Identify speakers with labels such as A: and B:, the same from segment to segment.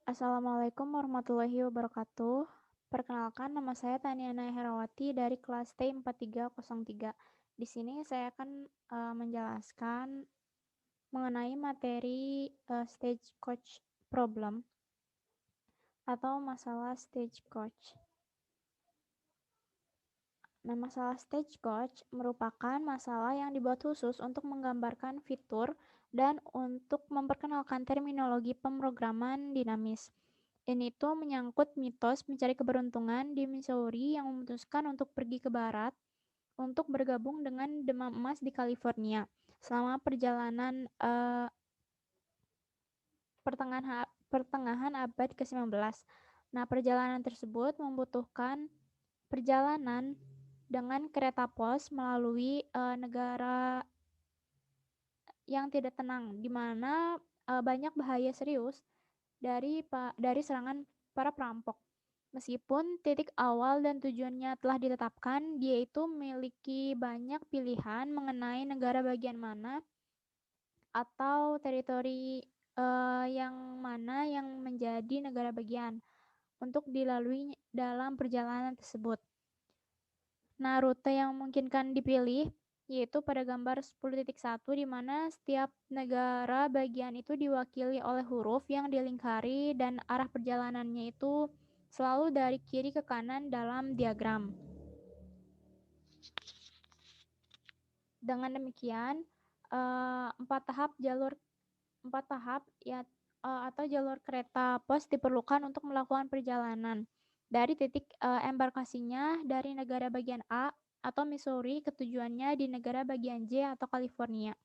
A: Assalamualaikum warahmatullahi wabarakatuh. Perkenalkan, nama saya Taniana Herawati dari kelas T4303. Di sini saya akan menjelaskan mengenai materi stagecoach problem atau masalah stagecoach. Nah, masalah stagecoach merupakan masalah yang dibuat khusus untuk menggambarkan fitur dan untuk memperkenalkan terminologi pemrograman dinamis. Ini tuh menyangkut mitos mencari keberuntungan di Missouri yang memutuskan untuk pergi ke barat untuk bergabung dengan demam emas di California selama perjalanan pertengahan abad ke-19. Nah, perjalanan tersebut membutuhkan perjalanan dengan kereta pos melalui negara yang tidak tenang, di mana banyak bahaya serius dari serangan para perampok. Meskipun titik awal dan tujuannya telah ditetapkan, dia itu memiliki banyak pilihan mengenai negara bagian mana atau teritori yang mana yang menjadi negara bagian untuk dilalui dalam perjalanan tersebut. Nah, rute yang memungkinkan dipilih yaitu pada gambar 10.1 di mana setiap negara bagian itu diwakili oleh huruf yang dilingkari dan arah perjalanannya itu selalu dari kiri ke kanan dalam diagram. Dengan demikian, empat tahap ya atau jalur kereta pos diperlukan untuk melakukan perjalanan dari titik embarkasinya dari negara bagian A atau Missouri ke tujuannya di negara bagian J atau California.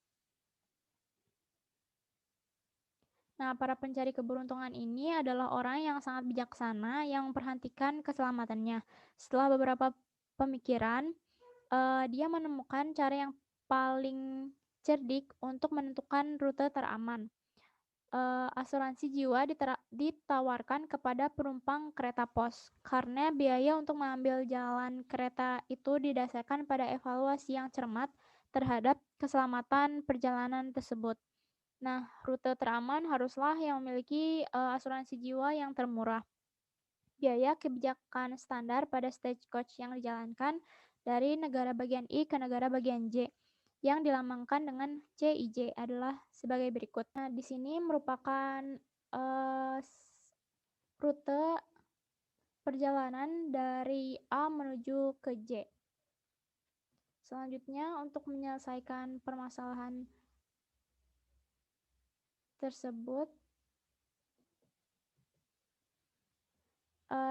A: Nah, para pencari keberuntungan ini adalah orang yang sangat bijaksana yang memperhatikan keselamatannya. Setelah beberapa pemikiran, dia menemukan cara yang paling cerdik untuk menentukan rute teraman. Asuransi jiwa ditawarkan kepada penumpang kereta pos, karena biaya untuk mengambil jalan kereta itu didasarkan pada evaluasi yang cermat terhadap keselamatan perjalanan tersebut. Nah, rute teraman haruslah yang memiliki asuransi jiwa yang termurah. Biaya kebijakan standar pada stagecoach yang dijalankan dari negara bagian I ke negara bagian J yang dilambangkan dengan CIJ adalah sebagai berikut. Nah, di sini merupakan rute perjalanan dari A menuju ke J. Selanjutnya, untuk menyelesaikan permasalahan tersebut,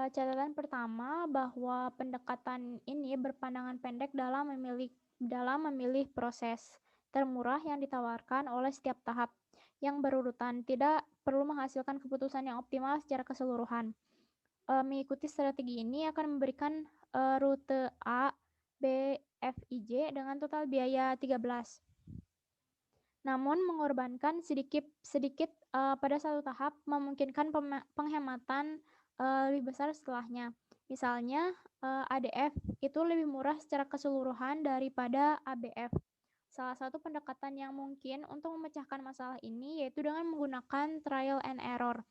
A: catatan pertama bahwa pendekatan ini berpandangan pendek dalam memilih proses termurah yang ditawarkan oleh setiap tahap yang berurutan, tidak perlu menghasilkan keputusan yang optimal secara keseluruhan. Mengikuti strategi ini akan memberikan rute A, B, F, I, J dengan total biaya 13. Namun mengorbankan sedikit pada satu tahap memungkinkan penghematan lebih besar setelahnya. Misalnya, ADF itu lebih murah secara keseluruhan daripada ABF. Salah satu pendekatan yang mungkin untuk memecahkan masalah ini yaitu dengan menggunakan trial and error.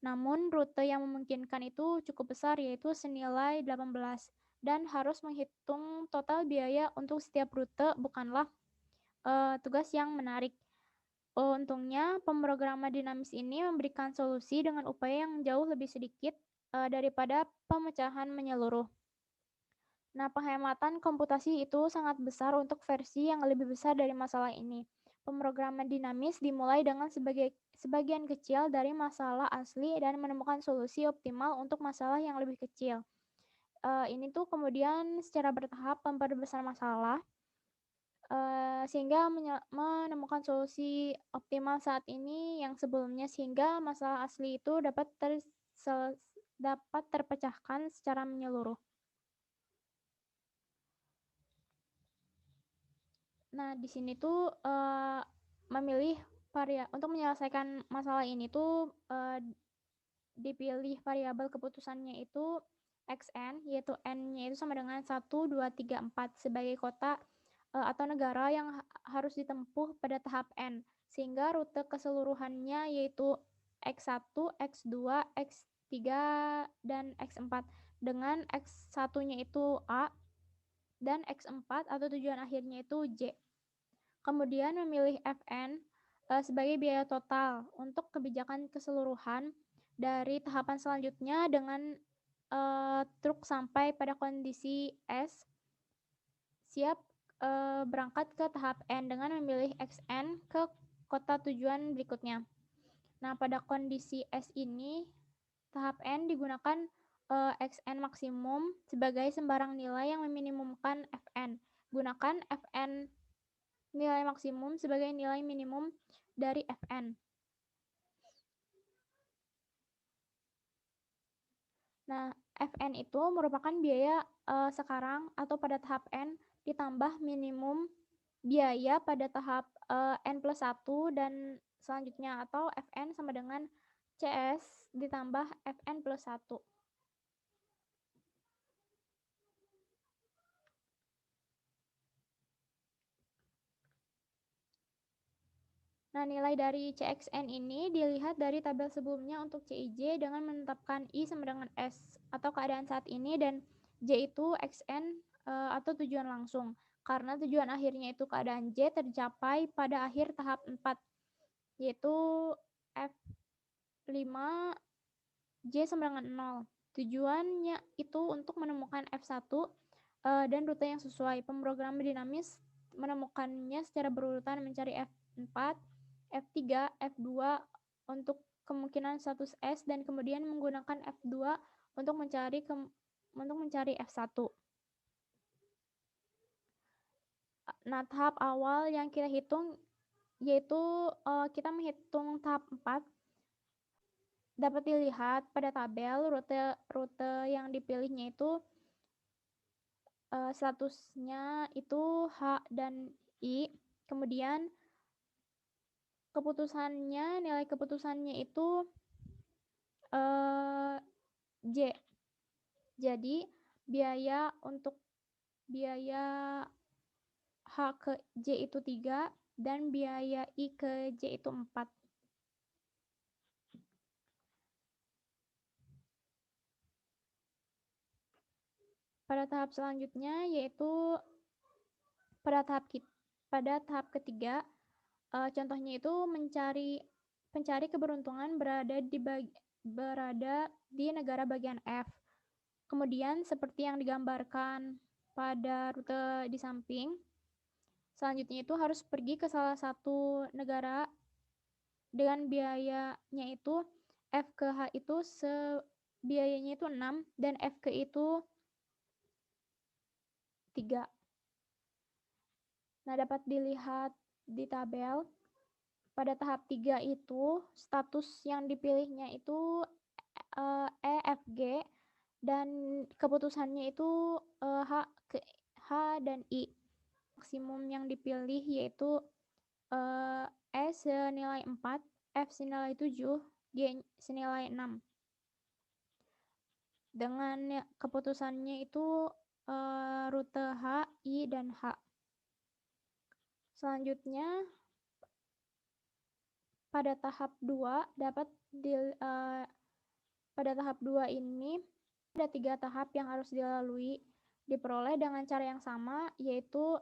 A: Namun, rute yang memungkinkan itu cukup besar yaitu senilai 18 dan harus menghitung total biaya untuk setiap rute bukanlah tugas yang menarik. Untungnya, pemrograman dinamis ini memberikan solusi dengan upaya yang jauh lebih sedikit daripada pemecahan menyeluruh. Nah, penghematan komputasi itu sangat besar untuk versi yang lebih besar dari masalah ini. Pemrograman dinamis dimulai dengan sebagian kecil dari masalah asli dan menemukan solusi optimal untuk masalah yang lebih kecil. Ini tuh kemudian secara bertahap memperbesar masalah sehingga menemukan solusi optimal saat ini yang sebelumnya sehingga masalah asli itu dapat terpecahkan secara menyeluruh. Nah, di sini tuh untuk menyelesaikan masalah ini tuh dipilih variabel keputusannya itu xn, yaitu n-nya itu sama dengan 1, 2, 3, 4 sebagai kota atau negara yang harus ditempuh pada tahap n, sehingga rute keseluruhannya yaitu X1, X2, X3, dan X4 dengan X1-nya itu A dan X4 atau tujuan akhirnya itu J. Kemudian memilih Fn sebagai biaya total untuk kebijakan keseluruhan dari tahapan selanjutnya dengan truk sampai pada kondisi S siap berangkat ke tahap N dengan memilih Xn ke kota tujuan berikutnya. Nah, pada kondisi S ini, tahap N digunakan Xn maksimum sebagai sembarang nilai yang meminimumkan Fn. Gunakan Fn nilai maksimum sebagai nilai minimum dari Fn. Nah, Fn itu merupakan biaya sekarang atau pada tahap N ditambah minimum biaya pada tahap N+1 dan selanjutnya, atau Fn sama dengan CS ditambah Fn+1. Nah, nilai dari Cxn ini dilihat dari tabel sebelumnya untuk Cij dengan menetapkan I sama dengan S atau keadaan saat ini, dan J itu Xn atau tujuan langsung. Karena tujuan akhirnya itu keadaan J tercapai pada akhir tahap 4, yaitu F5 J sama dengan 0. Tujuannya itu untuk menemukan F1 dan rute yang sesuai. Pemrogram dinamis menemukannya secara berurutan, mencari F4, F3, F2 untuk kemungkinan status S, dan kemudian menggunakan F2 untuk mencari F1. Nah, tahap awal yang kita hitung yaitu kita menghitung tahap 4. Dapat dilihat pada tabel rute yang dipilihnya itu statusnya itu H dan I. Kemudian nilai keputusannya itu J. Jadi biaya H ke J itu 3 dan biaya I ke J itu 4. Pada tahap selanjutnya yaitu pada tahap ketiga, contohnya itu pencari keberuntungan berada di negara bagian F. Kemudian seperti yang digambarkan pada rute di samping, selanjutnya itu harus pergi ke salah satu negara dengan biayanya itu F ke H itu biayanya itu 6 dan F ke itu 3. Nah, dapat dilihat di tabel pada tahap 3 itu status yang dipilihnya itu EFG dan keputusannya itu H dan I. Maksimum yang dipilih yaitu E senilai 4, F senilai 7, G senilai 6. Dengan keputusannya itu rute H, I, dan H. Selanjutnya pada tahap 2 pada tahap 2 ini ada 3 tahap yang harus diperoleh dengan cara yang sama, yaitu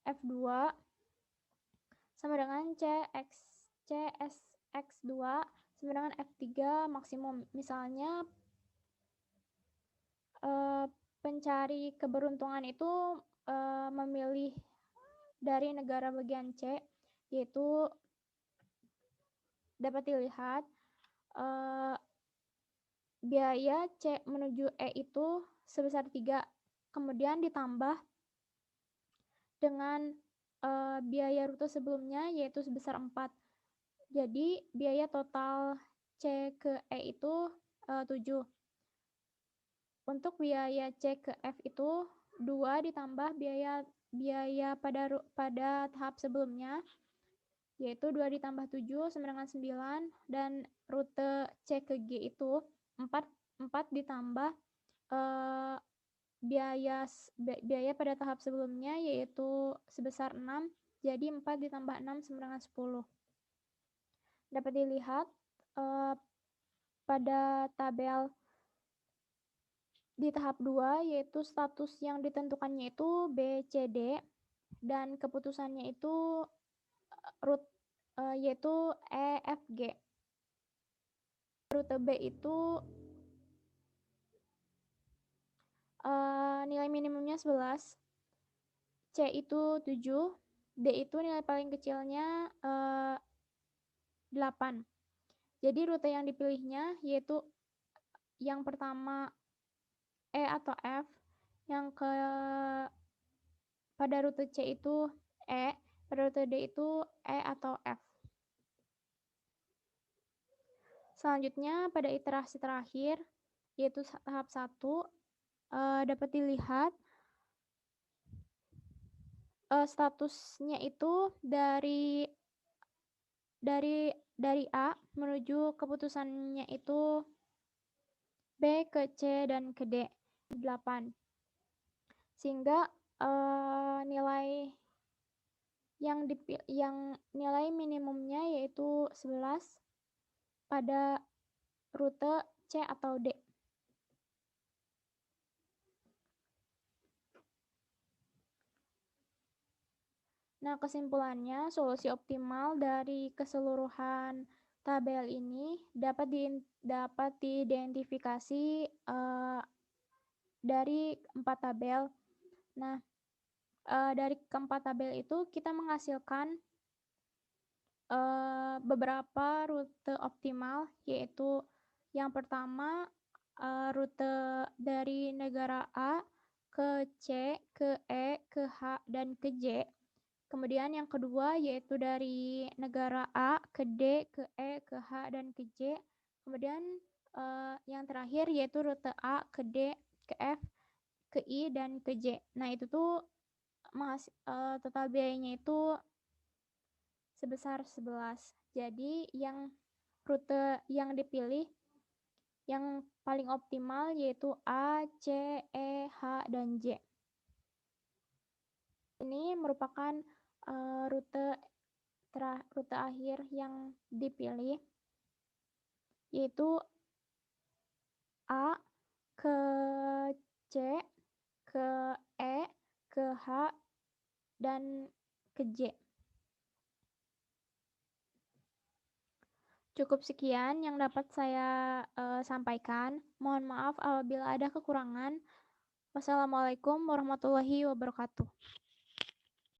A: F2 sama dengan CSX2 sama dengan F3 maksimum. Misalnya pencari keberuntungan itu memilih dari negara bagian C, yaitu dapat dilihat biaya C menuju E itu sebesar 3, kemudian ditambah dengan biaya rute sebelumnya yaitu sebesar 4. Jadi biaya total C ke E itu 7. Untuk biaya C ke F itu 2 ditambah biaya pada tahap sebelumnya, yaitu 2 ditambah 7 sama dengan 9, dan rute C ke G itu 4 ditambah biaya pada tahap sebelumnya yaitu sebesar 6, jadi 4 ditambah 6 sama dengan 10. Dapat dilihat pada tabel di tahap 2, yaitu status yang ditentukannya itu B, C, D, dan keputusannya itu yaitu E, F, G. Rute B itu nilai minimumnya 11, C itu 7, D itu nilai paling kecilnya 8. Jadi rute yang dipilihnya yaitu yang pertama E atau F, pada rute C itu E, pada rute D itu E atau F. Selanjutnya pada iterasi terakhir, yaitu tahap 1, dapat dilihat statusnya itu dari A menuju keputusannya itu B ke C dan ke D 8. Sehingga nilai nilai minimumnya yaitu 11 pada rute C atau D. Nah, kesimpulannya, solusi optimal dari keseluruhan tabel ini dapat diidentifikasi dari 4 tabel. Nah, dari keempat tabel itu kita menghasilkan beberapa rute optimal, yaitu yang pertama rute dari negara A ke C, ke E, ke H, dan ke J. Kemudian yang kedua yaitu dari negara A ke D, ke E, ke H, dan ke J. Kemudian yang terakhir yaitu rute A ke D, ke F, ke I, dan ke J. Nah, itu tuh total biayanya itu sebesar 11. Jadi yang rute yang dipilih yang paling optimal yaitu A, C, E, H, dan J. Ini merupakan rute akhir yang dipilih, yaitu A ke C, ke E, ke H, dan ke J. Cukup sekian yang dapat saya sampaikan. Mohon maaf apabila ada kekurangan. Wassalamualaikum warahmatullahi wabarakatuh.